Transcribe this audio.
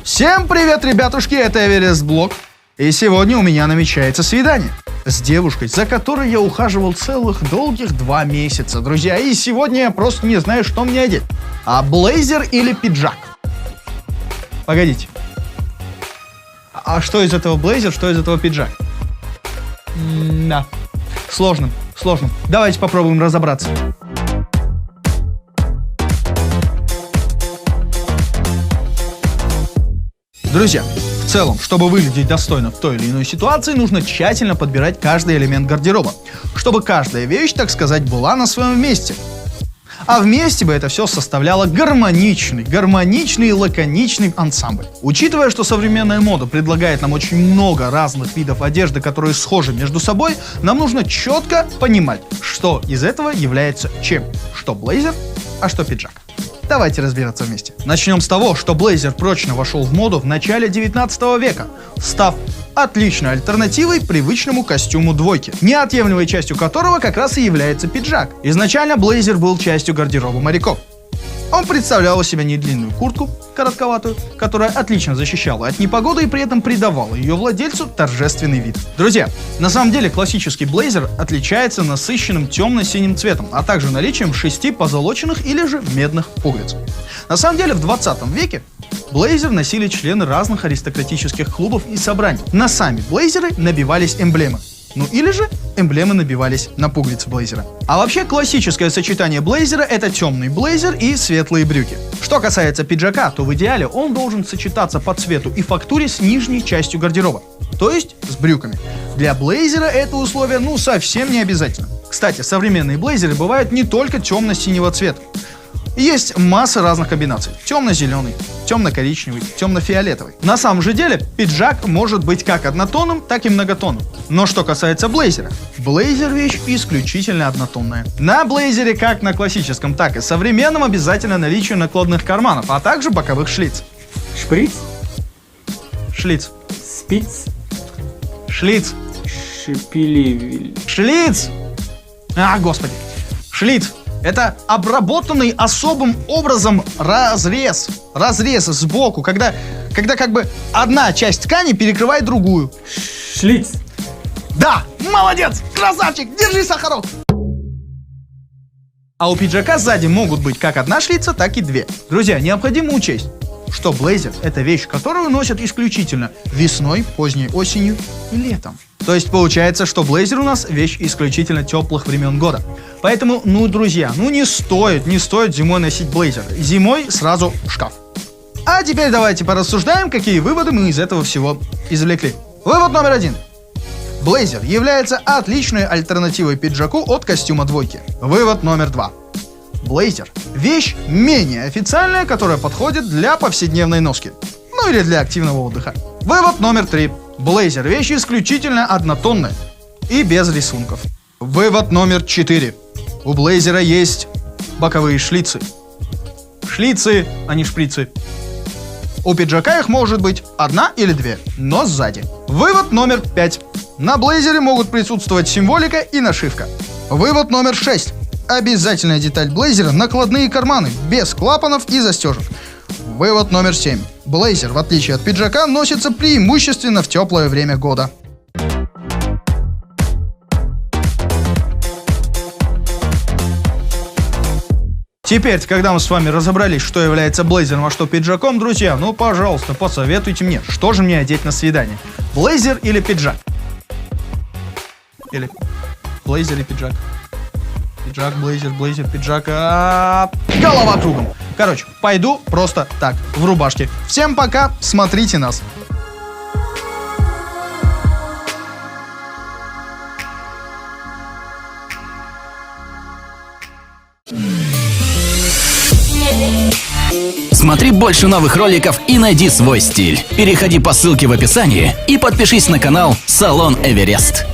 Всем привет, ребятушки, это Эверест Блог. И сегодня у меня намечается свидание с девушкой, за которой я ухаживал целых долгих 2 месяца, друзья. И сегодня я просто не знаю, что мне одеть. Блейзер или пиджак? Погодите. А что из этого блейзер, что из этого пиджак? Да. Сложно. Давайте попробуем разобраться. Друзья, в целом, чтобы выглядеть достойно в той или иной ситуации, нужно тщательно подбирать каждый элемент гардероба, чтобы каждая вещь, так сказать, была на своем месте. А вместе бы это все составляло гармоничный и лаконичный ансамбль. Учитывая, что современная мода предлагает нам очень много разных видов одежды, которые схожи между собой, нам нужно четко понимать, что из этого является чем. Что блейзер, а что пиджак. Давайте разбираться вместе. Начнем с того, что блейзер прочно вошел в моду в начале 19 века, став отличной альтернативой привычному костюму двойки, неотъемлемой частью которого как раз и является пиджак. Изначально блейзер был частью гардероба моряков. Он представлял из себя недлинную куртку, коротковатую, которая отлично защищала от непогоды и при этом придавала ее владельцу торжественный вид. Друзья, на самом деле классический блейзер отличается насыщенным темно-синим цветом, а также наличием 6 позолоченных или же медных пуговиц. На самом деле в 20 веке блейзер носили члены разных аристократических клубов и собраний. На сами блейзеры набивались эмблемы. Ну или же эмблемы набивались на пуговицы блейзера. А вообще классическое сочетание блейзера — это темный блейзер и светлые брюки. Что касается пиджака, то в идеале он должен сочетаться по цвету и фактуре с нижней частью гардероба, то есть с брюками. Для блейзера это условие совсем не обязательно. Кстати, современные блейзеры бывают не только темно-синего цвета. Есть масса разных комбинаций. Темно-зеленый, темно-коричневый, темно-фиолетовый. На самом же деле пиджак может быть как однотонным, так и многотонным. Но что касается блейзера, блейзер вещь исключительно однотонная. На блейзере как на классическом, так и современном обязательно наличие накладных карманов, а также боковых шлиц. Шприц? Шлиц. Спиц? Шлиц. Шпилевель. Шлиц! Господи. Шлиц. Это обработанный особым образом разрез сбоку, когда как бы одна часть ткани перекрывает другую. Шлиц. Да, молодец, красавчик, держи, Сахаров. А у пиджака сзади могут быть как одна шлица, так и 2. Друзья, необходимо учесть, что блейзер — это вещь, которую носят исключительно весной, поздней осенью и летом. То есть получается, что блейзер у нас вещь исключительно теплых времен года. Поэтому, друзья, не стоит зимой носить блейзер. Зимой сразу в шкаф. А теперь давайте порассуждаем, какие выводы мы из этого всего извлекли. Вывод номер 1. Блейзер является отличной альтернативой пиджаку от костюма двойки. Вывод номер 2. Блейзер – вещь менее официальная, которая подходит для повседневной носки. Или для активного отдыха. Вывод номер 3. Блейзер – вещь исключительно однотонная и без рисунков. Вывод номер 4. У блейзера есть боковые шлицы. Шлицы, а не шприцы. У пиджака их может быть 1 или 2, но сзади. Вывод номер 5. На блейзере могут присутствовать символика и нашивка. Вывод номер 6. Обязательная деталь блейзера – накладные карманы, без клапанов и застежек. Вывод номер 7. Блейзер, в отличие от пиджака, носится преимущественно в теплое время года. Теперь, когда мы с вами разобрались, что является блейзером, а что пиджаком, друзья, пожалуйста, посоветуйте мне, что же мне одеть на свидание. Блейзер или пиджак? Или блейзер и пиджак? Пиджак, блейзер, пиджак. Голова кругом. Короче, пойду просто так, в рубашке. Всем пока, смотрите нас. Смотри больше новых роликов и найди свой стиль. Переходи по ссылке в описании и подпишись на канал Салон Эверест.